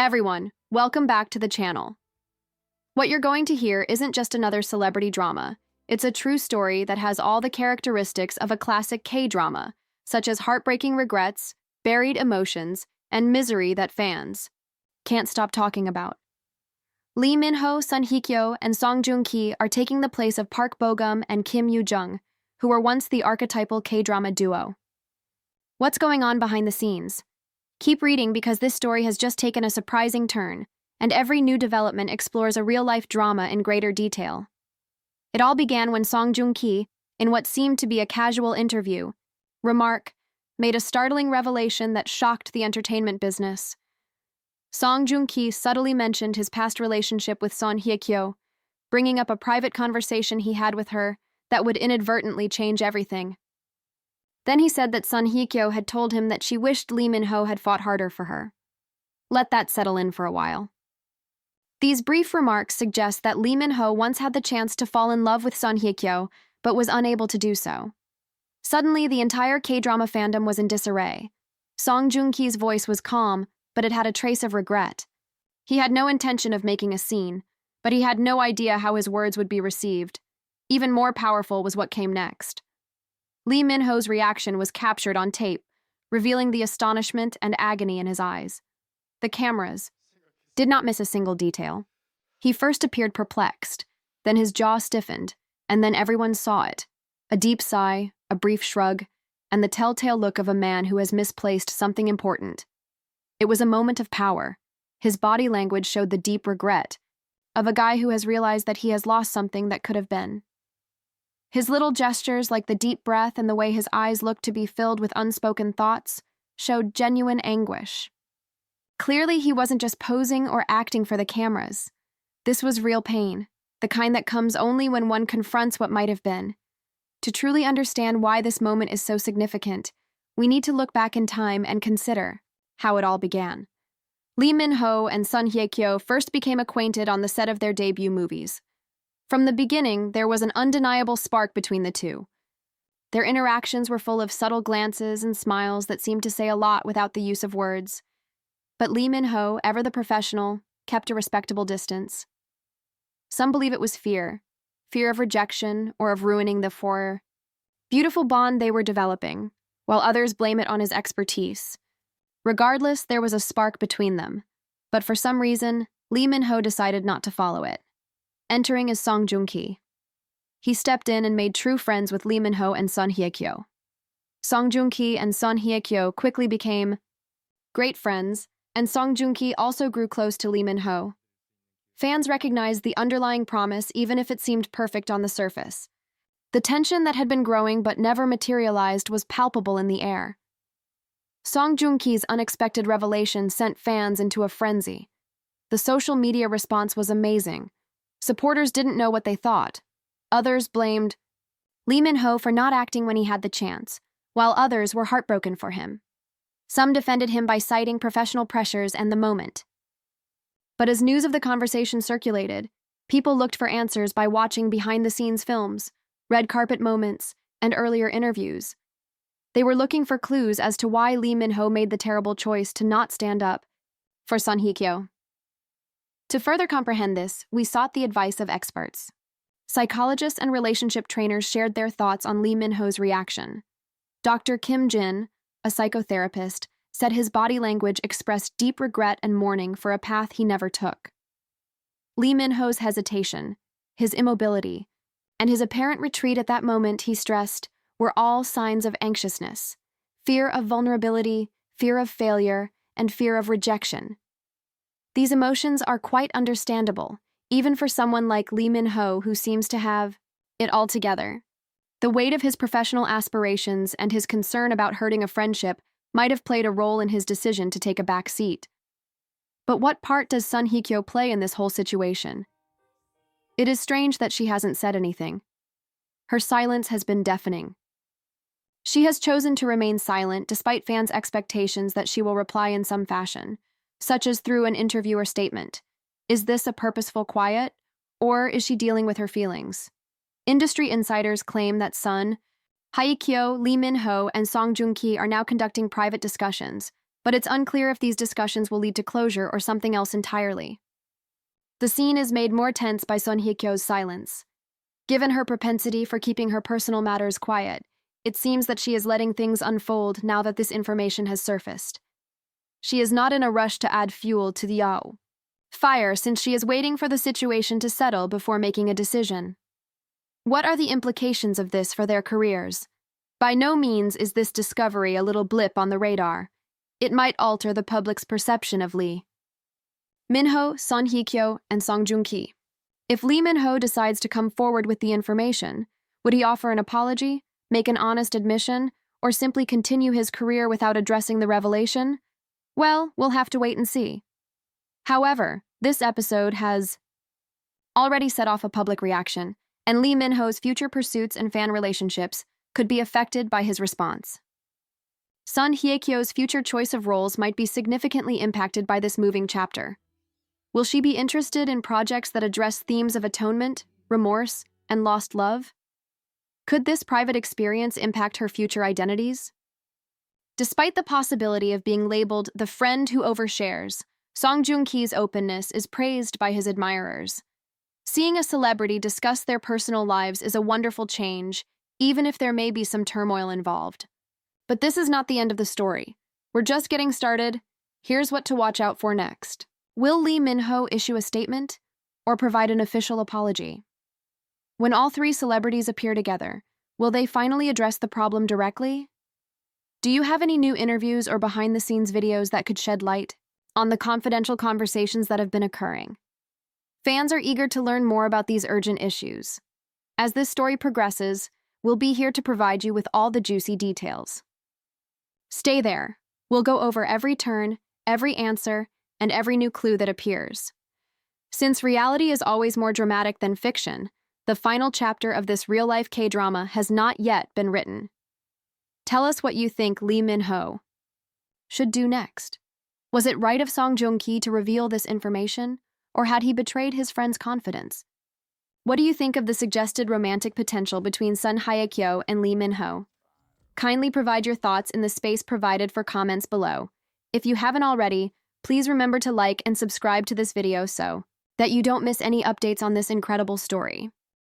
Everyone, welcome back to the channel. What you're going to hear isn't just another celebrity drama. It's a true story that has all the characteristics of a classic K-drama, such as heartbreaking regrets, buried emotions, and misery that fans can't stop talking about. LEEMINHO, Song Hye Kyo, and Song Joong Ki are taking the place of Park Bo-gum and Kim Yoo-jung, who were once the archetypal K-drama duo. What's going on behind the scenes? Keep reading because this story has just taken a surprising turn, and every new development explores a real-life drama in greater detail. It all began when Song Joong Ki, in what seemed to be a casual interview, made a startling revelation that shocked the entertainment business. Song Joong Ki subtly mentioned his past relationship with Song Hye Kyo, bringing up a private conversation he had with her that would inadvertently change everything. Then he said that Song Hye Kyo had told him that she wished LEEMINHO had fought harder for her. Let that settle in for a while. These brief remarks suggest that LEEMINHO once had the chance to fall in love with Song Hye Kyo, but was unable to do so. Suddenly, the entire K-drama fandom was in disarray. Song Joong Ki's voice was calm, but it had a trace of regret. He had no intention of making a scene, but he had no idea how his words would be received. Even more powerful was what came next. LEEMINHO's reaction was captured on tape, revealing the astonishment and agony in his eyes. The cameras did not miss a single detail. He first appeared perplexed, then his jaw stiffened, and then everyone saw it. A deep sigh, a brief shrug, and the telltale look of a man who has misplaced something important. It was a moment of power. His body language showed the deep regret of a guy who has realized that he has lost something that could have been. His little gestures, like the deep breath and the way his eyes looked to be filled with unspoken thoughts, showed genuine anguish. Clearly, he wasn't just posing or acting for the cameras. This was real pain, the kind that comes only when one confronts what might have been. To truly understand why this moment is so significant, we need to look back in time and consider how it all began. LEEMINHO and Song Hye Kyo first became acquainted on the set of their debut movies. From the beginning, there was an undeniable spark between the two. Their interactions were full of subtle glances and smiles that seemed to say a lot without the use of words. But LEEMINHO, ever the professional, kept a respectable distance. Some believe it was fear of rejection or of ruining the beautiful bond they were developing, while others blame it on his expertise. Regardless, there was a spark between them, but for some reason, LEEMINHO decided not to follow it. Entering as Song Joong Ki. He stepped in and made true friends with LEEMINHO and Song Hye Kyo. Song Joong Ki and Song Hye Kyo quickly became great friends, and Song Joong Ki also grew close to LEEMINHO. Fans recognized the underlying promise even if it seemed perfect on the surface. The tension that had been growing but never materialized was palpable in the air. Song Joong Ki's unexpected revelation sent fans into a frenzy. The social media response was amazing. Supporters didn't know what they thought. Others blamed LEEMINHO for not acting when he had the chance, while others were heartbroken for him. Some defended him by citing professional pressures and the moment. But as news of the conversation circulated, people looked for answers by watching behind-the-scenes films, red carpet moments, and earlier interviews. They were looking for clues as to why LEEMINHO made the terrible choice to not stand up for Song Hye Kyo. To further comprehend this, we sought the advice of experts. Psychologists and relationship trainers shared their thoughts on LEEMINHO's reaction. Dr. Kim Jin, a psychotherapist, said his body language expressed deep regret and mourning for a path he never took. LEEMINHO's hesitation, his immobility, and his apparent retreat at that moment, he stressed, were all signs of anxiousness, fear of vulnerability, fear of failure, and fear of rejection. These emotions are quite understandable, even for someone like LEEMINHO who seems to have it all together. The weight of his professional aspirations and his concern about hurting a friendship might have played a role in his decision to take a back seat. But what part does Song Hye Kyo play in this whole situation? It is strange that she hasn't said anything. Her silence has been deafening. She has chosen to remain silent despite fans' expectations that she will reply in some fashion, such as through an interview or statement. Is this a purposeful quiet, or is she dealing with her feelings? Industry insiders claim that Song Hye Kyo, LEEMINHO, and Song Joong Ki are now conducting private discussions, but it's unclear if these discussions will lead to closure or something else entirely. The scene is made more tense by Song Hye Kyo's silence. Given her propensity for keeping her personal matters quiet, it seems that she is letting things unfold now that this information has surfaced. She is not in a rush to add fuel to the fire since she is waiting for the situation to settle before making a decision. What are the implications of this for their careers? By no means is this discovery a little blip on the radar. It might alter the public's perception of LEEMINHO, Song Hye Kyo, and Song Joong Ki. If LEEMINHO decides to come forward with the information, would he offer an apology, make an honest admission, or simply continue his career without addressing the revelation? Well, we'll have to wait and see. However, this episode has already set off a public reaction, and LEEMINHO's future pursuits and fan relationships could be affected by his response. Song Hye Kyo's future choice of roles might be significantly impacted by this moving chapter. Will she be interested in projects that address themes of atonement, remorse, and lost love? Could this private experience impact her future identities? Despite the possibility of being labeled the friend who overshares, Song Joong Ki's openness is praised by his admirers. Seeing a celebrity discuss their personal lives is a wonderful change, even if there may be some turmoil involved. But this is not the end of the story. We're just getting started. Here's what to watch out for next. Will LEEMINHO issue a statement or provide an official apology? When all three celebrities appear together, will they finally address the problem directly? Do you have any new interviews or behind-the-scenes videos that could shed light on the confidential conversations that have been occurring? Fans are eager to learn more about these urgent issues. As this story progresses, we'll be here to provide you with all the juicy details. Stay there. We'll go over every turn, every answer, and every new clue that appears. Since reality is always more dramatic than fiction, the final chapter of this real-life K-drama has not yet been written. Tell us what you think LEEMINHO should do next. Was it right of Song Joong Ki to reveal this information, or had he betrayed his friend's confidence? What do you think of the suggested romantic potential between Song Hye Kyo and LEEMINHO? Kindly provide your thoughts in the space provided for comments below. If you haven't already, please remember to like and subscribe to this video so that you don't miss any updates on this incredible story.